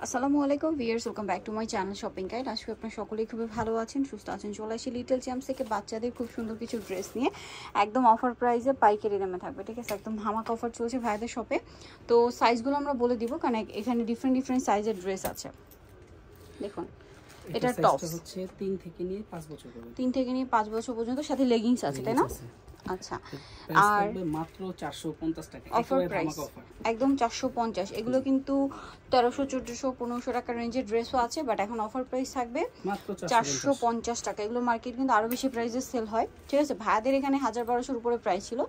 আসসালামু আলাইকুম viewers, welcome back to my channel shopping guide. আজকে আপনারা সকলেই খুবই ভালো আছেন, সুস্থ আছেন। চলে আসি লিটল চ্যাম্পস থেকে বাচ্চাদের খুব সুন্দর কিছু ড্রেস নিয়ে, একদম অফার প্রাইসে পাইকারি দামে থাকবে, ঠিক আছে? একদম ধামাকা অফার চলছে ভাইদের শপে। তো সাইজগুলো আমরা বলে দিব, কারণ এখানে ডিফারেন্ট সাইজের ড্রেস আছে। দেখুন, এটা টপস হচ্ছে 3 থেকে নিয়ে 5 বছর পর্যন্ত, 3 থেকে নিয়ে 5 বছর পর্যন্ত, সাথে লেগিংস আছে, তাই না? আচ্ছা, আর মাত্র 450 টাকা অফার প্রাইস, একদম 450। এগুলো কিন্তু 1300, 1400, 1500 টাকা রেঞ্জের ড্রেসও আছে, বাট এখন অফার প্রাইস থাকবে মাত্র 450 টাকা। এগুলো মার্কেট কিন্তু আরো বেশি প্রাইসে সেল হয়, ঠিক আছে? ভাইদের এখানে 1000-1200 উপরে প্রাইস ছিল,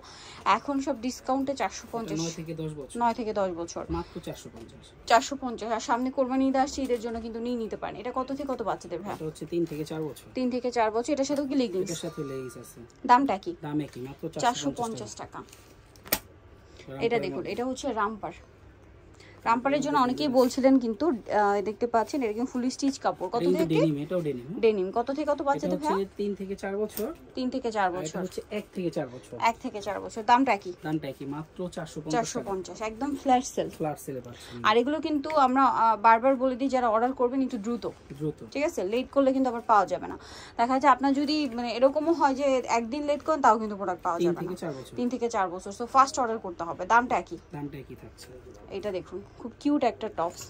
এখন সব ডিসকাউন্টে 450। 9 থেকে 10 বছর, 9 থেকে 10 বছর মাত্র 450। আর সামনে কোরবানি ঈদ আসছে, ঈদের জন্য কিন্তু নিয়ে নিতে পারেন। এটা কত থেকে কত বাচ্চাদের ভাই? এটা হচ্ছে 3 থেকে 4 বছর। 3 থেকে 4 বছর। এটার সাথে কি লেগিংস? এটার সাথে লেগিংস আছে। দামটা কি? দাম একই, মাত্র 450 টাকা। এটা দেখুন, এটা হচ্ছে রামপারের জন্য অনেকেই বলছিলেন, কিন্তু দেখতে পাচ্ছেন এটা কিন্তু ফুল স্টিচ কাপড়। কত থেকে? ডেনিম, এটাও ডেনিম। ডেনিম কত থেকে কত বাচ্চাদের ভাই? 3 থেকে 4 বছর। 3 থেকে 4 বছর। এটা হচ্ছে 1 থেকে 4 বছর। 1 থেকে 4 বছর। দামটা কি? দামটা কি? মাত্র 450, একদম ফ্ল্যাট সেল। ফ্ল্যাট সেলে পাচ্ছেন। আর এগুলো কিন্তু আমরা বারবার বলে দিই, যারা অর্ডার করবেন একটু দ্রুত, ঠিক আছে? লেট করলে কিন্তু আবার পাওয়া যাবে না। দেখা যাচ্ছে আপনার যদি মানে এরকমও হয় যে একদিন লেট করেন, তাও কিন্তু প্রোডাক্ট পাওয়া যাবে না। 3 থেকে 4 বছর। সো ফার্স্ট অর্ডার করতে হবে। দামটা কি? দামটা কি থাকছে? এটা দেখুন, খুব কিউট একটা টপস।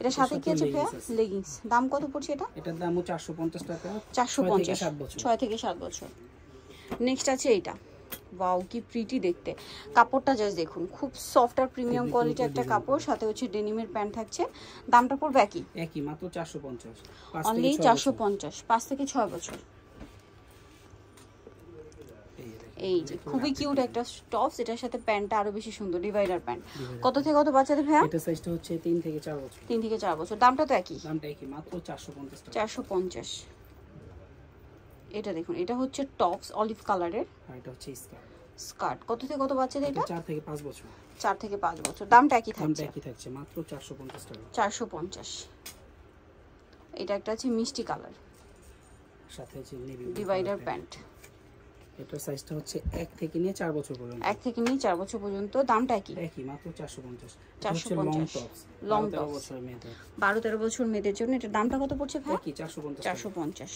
এটা সাথে কি আছে ভাইয়া? লেগিংস। দাম কত পড়ছে এটা? এটার দামও 450 টাকা। 450, 6 থেকে 7 বছর। নেক্সট আছে এইটা। ওয়াও, কি প্রিটি দেখতে। কাপড়টা জাস্ট দেখুন, খুব সফট আর প্রিমিয়াম কোয়ালিটি একটা কাপড়, সাথে হচ্ছে ডেনিমের প্যান্ট থাকছে। দামটা পড়বে একই, মাত্র 450। অনলি 450, 5 থেকে 6 বছর। এই যে খুবই কিউট একটা টপস, এটার সাথে প্যান্টটা আরো বেশি সুন্দর, ডিভাইডার প্যান্ট। কত থেকে কত বাচ্চাদের ভাইয়া? এটা সাইজটা হচ্ছে 3 থেকে 4 বছর। 3 থেকে 4 বছর। দামটা তো একই, মাত্র 450 টাকা। 450। এটা দেখুন, এটা হচ্ছে টপস অলিভ কালারের, আর এটা হচ্ছে স্কার্ট। কত থেকে কত বাচ্চাদের এটা? 4 থেকে 5 বছর। 4 থেকে 5 বছর। দামটা একই থাকছে, মাত্র 450 টাকা। 450। এটা একটা আছে মিষ্টি কালার, সাথে হচ্ছে নেভি ডিভাইডার প্যান্ট। এটার সাইজটা হচ্ছে 1 থেকে নিয়ে 4 বছর পর্যন্ত। 1 থেকে নিয়ে 4 বছর পর্যন্ত। দামটা একই, মাত্র 450। 450 লং টপস। 12-13 বছর মেয়েদের জন্য। এটার দামটা কত পড়ছে ভাই? 450।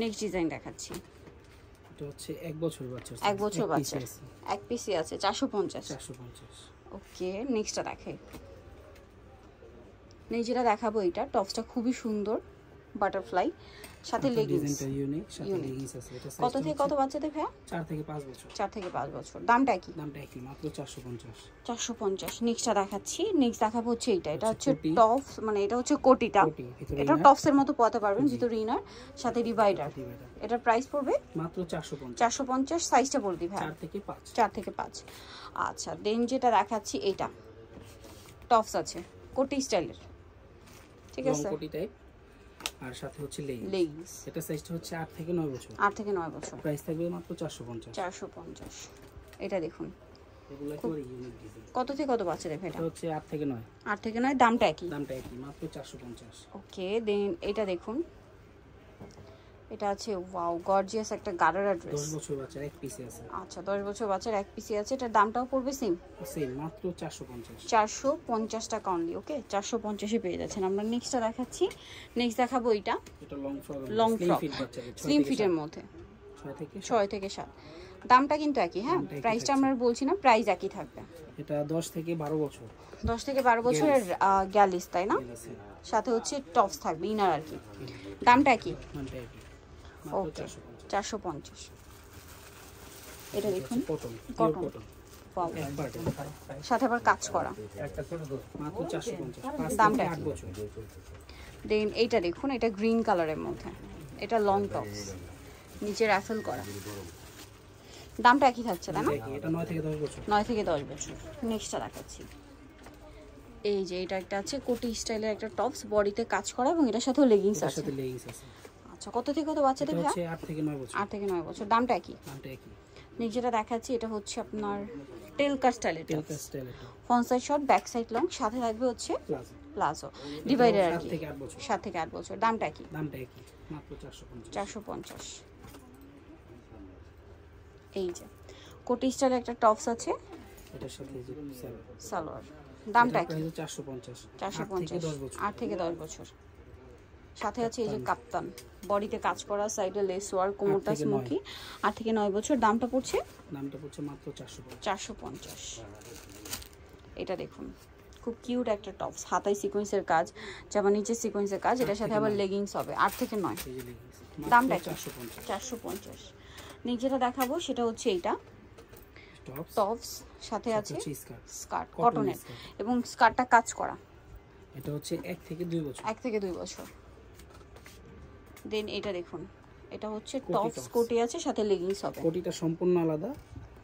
নেক্সট ডিজাইন দেখাচ্ছি। এটা হচ্ছে 1 বছর বাচ্চা, 1 বছর বাচ্চা, এক পিসি আছে, 450। ওকে, নেক্সটটা দেখাই। যেটা দেখাবো, এটা টপসটা খুবই সুন্দর, বাটারফ্লাই, সাথে লেগিংস। কত থেকে কত বাচ্চাদের ভাই? 4 থেকে 5 বছর। 4 থেকে 5 বছর। দামটা কি? মাত্র 450। 450। নেক্সটটা দেখাচ্ছি। নেক্সট দেখাবো হচ্ছে এটা হচ্ছে টপস, মানে এটা হচ্ছে কোটিটা। এটা টপসের মতো পরাতে পারবেন, ভিতরে ইনার, সাথে ডিভাইডার। এটার প্রাইস পড়বে মাত্র 450। সাইজটা বলে দিই ভাই, 4 থেকে 5। আচ্ছা, দেন যেটা দেখাচ্ছি, এটা টপস আছে কোটি স্টাইলের, ঠিক আছে? কোটি টাইপ, আর সাথে হচ্ছে লেগিংস। এটা সাইজটা হচ্ছে 8 থেকে 9 বছর। 8 থেকে 9 বছর। প্রাইস থাকবে মাত্র 450। 450। এটা দেখুন, এগুলো কি ইউনিক ডিজাইন। কত থেকে কত বাচ্চাদের ভাই? এটা হচ্ছে 8 থেকে 9। 8 থেকে 9। দামটা একই, মাত্র 450। ওকে, দেন এটা দেখুন, এটা আছে ওয়াও গর্জিয়াস একটা গারারা ড্রেস। 10 বছর বাচ্চার এক পিসি আছে। আচ্ছা, 10 বছর বাচ্চার এক পিসি আছে। এটার দামটাও পড়বে সেম, মাত্র 450। 450 টাকা অনলি। ওকে, 450 এ পেয়ে যাচ্ছেন। আমরা নেক্সটটা দেখাচ্ছি। নেক্সট দেখাবো এটা লং ফ্রক, স্লিম ফিটের মধ্যে, 6 থেকে 7। দামটা কিন্তু একই, হ্যাঁ? প্রাইসটা আমরা বলছি না, প্রাইস একই থাকবে। এটা 10 থেকে 12 বছর। 10 থেকে 12 বছরের গ্যালিস, তাই না? সাথে হচ্ছে টপস থাকবে, ইনার আর কি। দামটা একই, ওকে, 450। এটা দেখুন, কটন, সাথে আবার কাজ করা। মাত্র 450। দামটা 8 বছর। দেন এইটা দেখুন, এটা গ্রিন কালারের মধ্যে, এটা লং টপস, নিচে রাফেল করা। দামটা একই থাকছে, তাই না? এটা 9 থেকে 10 বছর। 9 থেকে 10 বছর। নেক্সটটা দেখাচ্ছি। এই যে এটা একটা আছে কোটি স্টাইলের একটা টপস, বডিতে কাজ করা, এবং এটার সাথে লেগিংস আছে। আচ্ছা, কত থেকে কত বাচ্চাদের ভাই? 8 থেকে 9 বছর। 8 থেকে 9 বছর। দামটা একই। নেক্সট যেটা দেখাচ্ছি, এটা হচ্ছে আপনার টেল কাট স্টাইলের tops, front side short, back side long, সাথে থাকবে হচ্ছে প্লাজো, ডিভাইডার আর কি। 7 থেকে 8 বছর। দামটা কি? মাত্র 450। 450। এই যে কোটি স্টাইলের একটা টপস আছে, এটার সাথে সালোয়ার। দামটা এটার কি? প্রাইস 450। 450, 10 বছর। 8 থেকে 10 বছর। সাথে আছে এই যে কাপ্তান, বডিতে কাজ করা, সাইডে লেস ওয়ার্ক, কোমরটা 8 থেকে 9। স্মোকি। 8 থেকে 9 বছর। দামটা পড়ছে দামটা পড়ছে মাত্র 450। 450। এটা দেখুন খুব কিউট একটা টপস, হাতায় সিকোয়েন্সের কাজ, জামা নিচে সিকোয়েন্সের কাজ, এটার সাথে আবার লেগিংস হবে। 8 থেকে 9। এই যে leggings, দামটা মাত্র কি? 450। 450। নেক্সট যেটা দেখাবো সেটা হচ্ছে এইটা টপস টপস, সাথে আছে স্কার্ট। স্কার্ট Cotton কটনের, skirt। এবং স্কার্টটা কাজ করা। এটা হচ্ছে 1 থেকে 2 বছর। 1 থেকে 2 বছর। দেন এটা দেখুন, এটা হচ্ছে কোটি টপস, tops। কোটি আছে, সাথে লেগিংস হবে। কোটিটা সম্পূর্ণ আলাদা,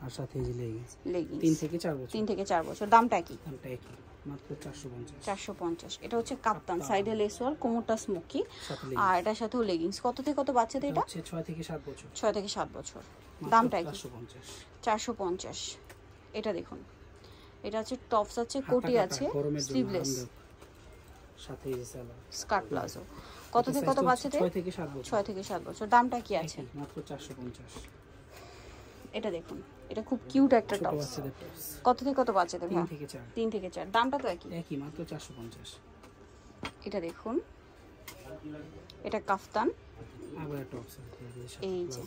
আর সাথে এই যে leggings। লেগিংস 3 থেকে 4 বছর। 3 থেকে 4 বছর। দামটা কি? দামটা একই, মাত্র 450। 450। এটা হচ্ছে কাপ্তান, সাইডে লেস ওয়ার্ক, কোমরটা স্মোকি, সাথে আর এটার সাথেও লেগিংস। কত থেকে কত বাচ্চাদের এটা এটা? হচ্ছে 6 থেকে 7 বছর। 6 থেকে 7 বছর। মাত্র দামটা কি? 450। 450। এটা দেখুন, এটা আছে টপস আছে, কোটি হাতা আছে, কাটা, গরমের জন্য স্লিভলেস, আরামদায়ক। সাথে এই যে সালোয়ার। Skirt palazzo. কত থেকে কত বাচ্চাদের? 6 থেকে 7 বছর। 6 থেকে 7 বছর। দামটা কি আছে? একই, মাত্র 450। এটা দেখুন, এটা খুব কিউট একটা ছোট টপস। বাচ্চাদের টপস। কত থেকে কত বাচ্চাদের? 3 হ্যাঁ, থেকে 4। 3 থেকে 4। দামটা তো একই। একই, মাত্র 450। এটা দেখুন, এটা কাফতান, আবার টপস। এই যে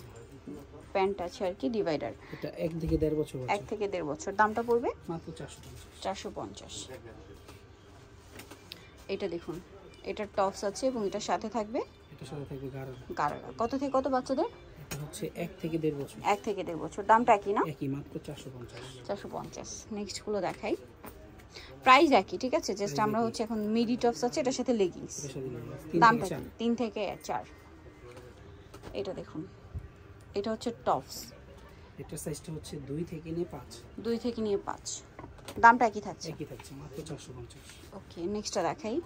প্যান্ট আছে আর কি, ডিভাইডার। এটা 1 থেকে 1.5 বছর 1 থেকে 1.5 বছর। দামটা পড়বে মাত্র 450। 450। এটা দেখুন, এটা টপস আছে এবং এটার সাথে থাকবে এটার সাথে থাকবে গারারা। গারারা। কত থেকে কত বাচ্চাদের? এটা হচ্ছে 1 থেকে 1.5 বছর। 1 থেকে 1.5 বছর। দামটা একই না? একই, মাত্র 450। 450। নেক্সট গুলো দেখাই, প্রাইস একই, ঠিক আছে? জাস্ট আমরা হচ্ছে এখন মিডি টপস আছে, এটার সাথে লেগিংস। এটার সাথে leggings, 3 দামটা থেকে 4। 3 থেকে 4। এটা দেখুন, এটা হচ্ছে টপস, এটার সাইজটা হচ্ছে 2 থেকে নিয়ে 5। 2 থেকে নিয়ে 5। দামটা একই থাকছে। একই থাকছে, মাত্র 450। ওকে, নেক্সটটা দেখাই।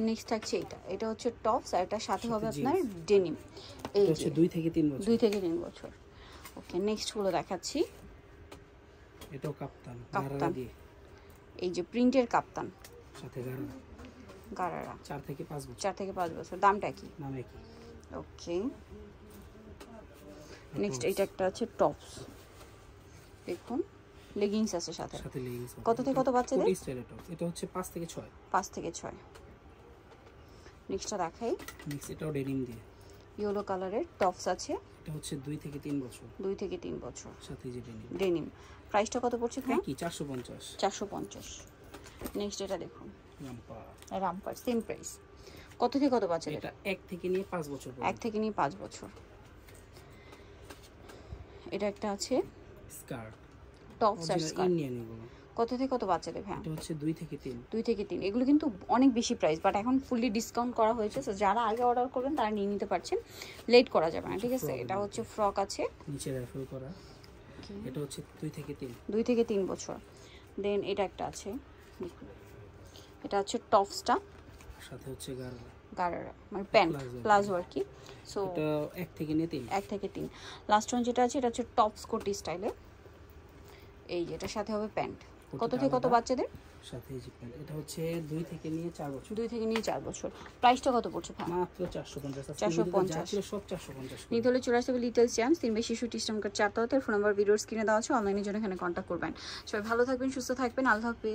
নেক্সট থাকছে এটা, এটা হচ্ছে টপস, আর এটার সাথে হবে আপনার ডেনিম। এই এটা যে হচ্ছে 2 থেকে 3 বছর। 2 থেকে 3 বছর। ওকে, নেক্সট গুলো দেখাচ্ছি। এটাও কাপ্তান, কাপ্তান। গারারা দিয়ে, এই যে প্রিন্টের কাপ্তান, সাথে গারারা। গারারা। 4 থেকে 5 বছর। 4 থেকে 5 বছর। দামটা কি? নাম একই। ওকে, নেক্সট এটা একটা আছে টপস, দেখুন লেগিংস আছে সাথে। সাথে leggings। কত থেকে কত বাচ্চাদের? কোটি স্টাইলের টপস। এটা হচ্ছে 5 থেকে 6। 5 থেকে 6। নেক্সটটা দেখাই, মিক্স, এটাও ডেনিম দিয়ে। ইয়েলো কালারের টপস আছে, এটা হচ্ছে 2 থেকে 3 বছর। 2 থেকে 3 বছর। সাথে এই যে ডেনিম। ডেনিম। প্রাইসটা কত পড়ছে? হ্যাঁ, একই, 450। 450। নেক্সট এটা দেখুন, রামপা। Romper, same price. কত থেকে কত বাচ্চাদের? এটা 1 থেকে নিয়ে 5 বছর 1 পর্যন্ত। থেকে নিয়ে 5 বছর। এটা একটা আছে স্কার্ট, টপস আর স্কার্ট। ইন্ডিয়ান এগুলো। কত থেকে কত বাচ্চাদের? হ্যাঁ, এটা হচ্ছে 2 থেকে 3। 2 থেকে 3। এগুলো কিন্তু অনেক বেশি প্রাইস, বাট এখন ফুললি ডিসকাউন্ট করা হয়েছে, সো যারা আগে অর্ডার করবেন তারা নিয়ে নিতে পারছেন, লেট করা যাবে না, ঠিক আছে? এটা হচ্ছে ফ্রক আছে, নিচে রাফেল করা। এটা হচ্ছে 2 থেকে 3। 2 থেকে 3 বছর। দেন এটা একটা আছে, দেখুন, এটা হচ্ছে টপসটা, সাথে হচ্ছে গারারা। গারারা, মানে প্যান্ট প্লাজো আর কি। সো এটা 1 থেকে নিয়ে 3। 1 থেকে 3। লাস্ট ওয়ান যেটা আছে, এটা হচ্ছে টপস কোটি স্টাইলে। এই যে এটার সাথে হবে প্যান্ট। কত থেকে কত বাচ্চাদের? সাথে এই যে প্যান্ট। এটা হচ্ছে 2 থেকে নিয়ে 4 বছর। 2 থেকে নিয়ে 4 বছর। প্রাইসটা কত পড়ছে? মাত্র 450। 450 ছিল সব 450। নিতে হলে চলে আসতে হবে লিটল চ্যাম্পস, 3 শিশু টিস্টামকার 4 ফোন নাম্বার ভিডিওর স্ক্রিনে দেওয়া আছে, অনলাইনের জন্য এখানে কন্ট্যাক্ট করবেন। সবাই ভালো থাকবেন, সুস্থ থাকবেন, আল্লাহ হাফেজ।